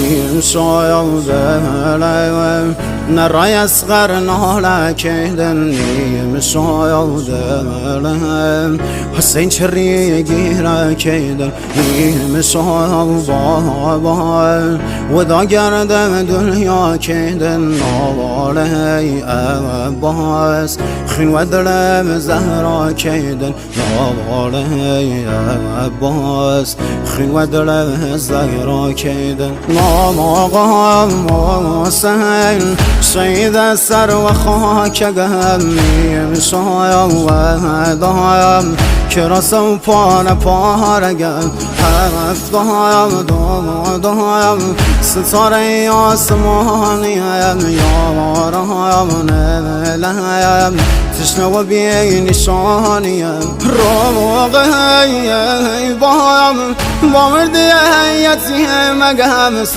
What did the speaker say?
نیم شایاده نرای اسقر نالکیدن نیم شایاده حسین چری گیره کیدن نیم شایاده و دا گردم دنیا کیدن نواله عباس خین و دلم زهرا کیدن نواله عباس خین و دلم زهرا کیدن نام آقا حسین شهید سر و خاک گمیم شایم و دایم کراسم پان پارگم هفت دایم ستاره آسمانیم یارم نلایم تشنه و بی نشانیم روغی بایم با مردی یتیم گم